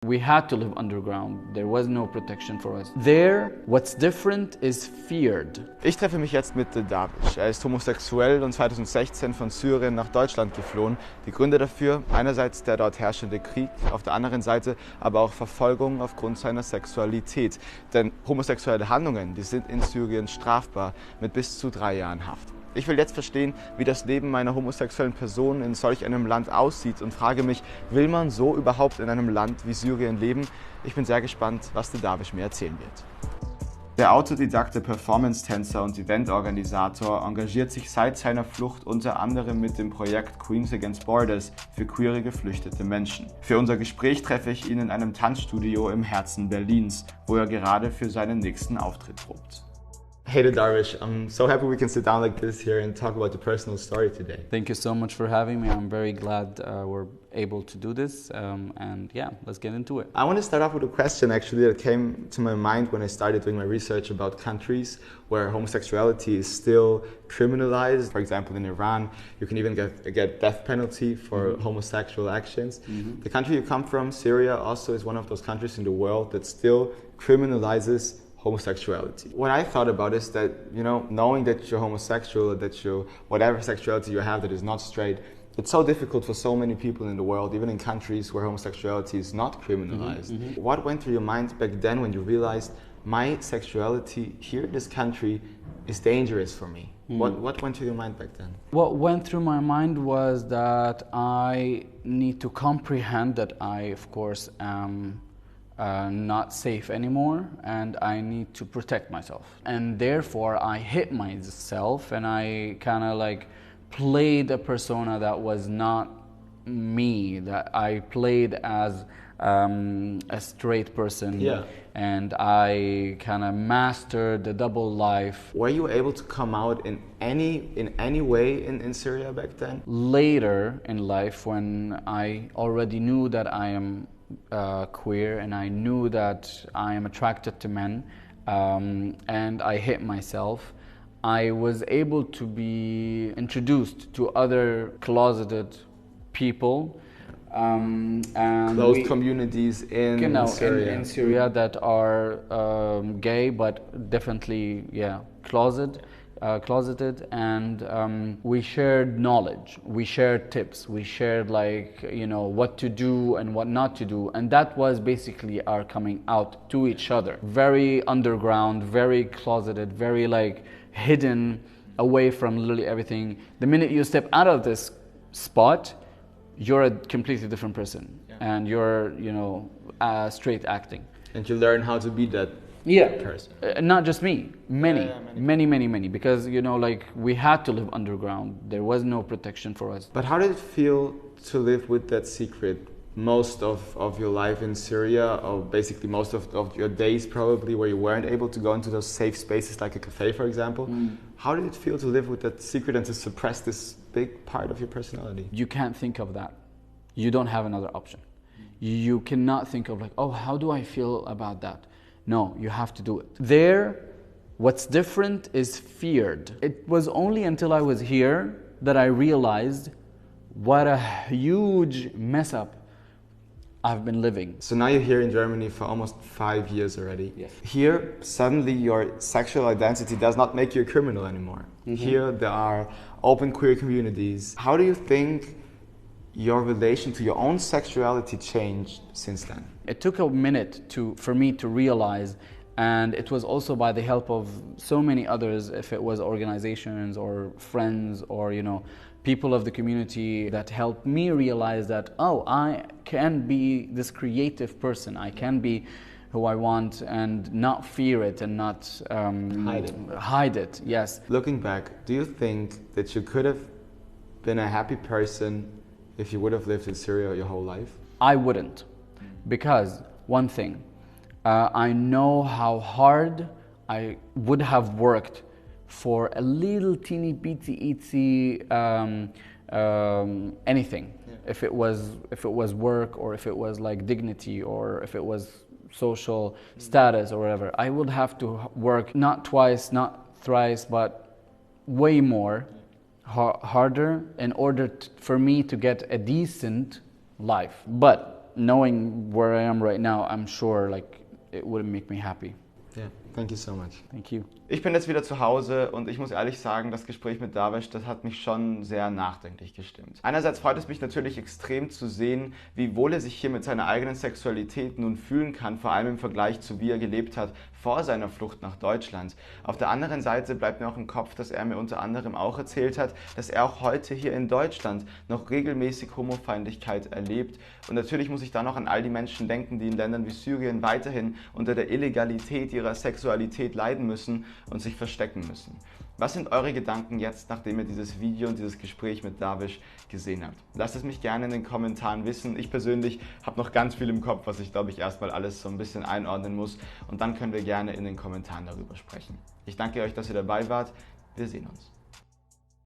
We had to live underground. There was no protection for us. There, what's different is feared. Ich treffe mich jetzt mit Darvish. Er ist homosexuell und 2016 von Syrien nach Deutschland geflohen. Die Gründe dafür, einerseits der dort herrschende Krieg, auf der anderen Seite aber auch Verfolgung aufgrund seiner Sexualität. Denn homosexuelle Handlungen, die sind in Syrien strafbar mit bis zu 3 Jahren Haft. Ich will jetzt verstehen, wie das Leben einer homosexuellen Person in solch einem Land aussieht und frage mich, will man so überhaupt in einem Land wie Syrien leben? Ich bin sehr gespannt, was Darvish mir erzählen wird. Der autodidakte Performance-Tänzer und Eventorganisator engagiert sich seit seiner Flucht unter anderem mit dem Projekt Queens Against Borders für queere geflüchtete Menschen. Für unser Gespräch treffe ich ihn in einem Tanzstudio im Herzen Berlins, wo er gerade für seinen nächsten Auftritt probt. Hey Darvish, I'm so happy we can sit down like this here and talk about your personal story today. Thank you so much for having me. I'm very glad we're able to do this. And yeah, let's get into it. I want to start off with a question actually that came to my mind when I started doing my research about countries where homosexuality is still criminalized. For example, in Iran, you can even get death penalty for homosexual actions. The country you come from, Syria, also is one of those countries in the world that still criminalizes homosexuality. What I thought about is that, knowing that you're homosexual, that whatever sexuality you have that is not straight, it's so difficult for so many people in the world, even in countries where homosexuality is not criminalized. What went through your mind back then when you realized my sexuality here in this country is dangerous for me? What went through your mind back then? What went through my mind was that I need to comprehend that I, of course, am not safe anymore, and I need to protect myself. And therefore, I hid myself, and I kind of like played a persona that was not me, that I played as a straight person. Yeah. And I kind of mastered the double life. Were you able to come out in any way in Syria back then? Later in life, when I already knew that I am queer and I knew that I am attracted to men, and I hid myself, I was able to be introduced to other closeted people, and closed communities in Syria. In Syria that are gay, but definitely closeted, and we shared knowledge, we shared tips, we shared what to do and what not to do, and that was basically our coming out to each other. Very underground, very closeted, very hidden away from literally everything. The minute you step out of this spot, you're a completely different person, and you're straight acting. And you learn how to be that person. Not just me, many, because we had to live underground. There was no protection for us. But how did it feel to live with that secret most of your life in Syria, or basically most of your days probably, where you weren't able to go into those safe spaces like a cafe, for example? How did it feel to live with that secret and to suppress this big part of your personality? You can't think of that. You don't have another option. You cannot think of how do I feel about that? No, you have to do it. There, what's different is feared. It was only until I was here that I realized what a huge mess up I've been living. So now you're here in Germany for almost 5 years already. Yes. Here, suddenly your sexual identity does not make you a criminal anymore. Here there are open queer communities. How do you think your relation to your own sexuality changed since then? It took a minute for me to realize, and it was also by the help of so many others, if it was organizations or friends or people of the community that helped me realize that, I can be this creative person. I can be who I want and not fear it and not hide it. Yes. Looking back, do you think that you could have been a happy person if you would have lived in Syria your whole life? I wouldn't, because one thing, I know how hard I would have worked for a little teeny itsy anything. If it was work, or if it was dignity, or if it was social status or whatever, I would have to work not twice, not thrice, but way more harder in order for me to get a decent life. But knowing where I am right now, I'm sure like it wouldn't make me happy. Yeah, thank you so much. Thank you. Ich bin jetzt wieder zu Hause und ich muss ehrlich sagen, das Gespräch mit Darvish, das hat mich schon sehr nachdenklich gestimmt. Einerseits freut es mich natürlich extrem zu sehen, wie wohl er sich hier mit seiner eigenen Sexualität nun fühlen kann, vor allem im Vergleich zu wie er gelebt hat vor seiner Flucht nach Deutschland. Auf der anderen Seite bleibt mir auch im Kopf, dass er mir unter anderem auch erzählt hat, dass er auch heute hier in Deutschland noch regelmäßig Homofeindlichkeit erlebt. Und natürlich muss ich da noch an all die Menschen denken, die in Ländern wie Syrien weiterhin unter der Illegalität ihrer Sexualität leiden müssen und sich verstecken müssen. Was sind eure Gedanken jetzt, nachdem ihr dieses Video und dieses Gespräch mit Darvish gesehen habt? Lasst es mich gerne in den Kommentaren wissen. Ich persönlich habe noch ganz viel im Kopf, was ich glaube ich erstmal alles so ein bisschen einordnen muss, und dann können wir gerne in den Kommentaren darüber sprechen. Ich danke euch, dass ihr dabei wart. Wir sehen uns.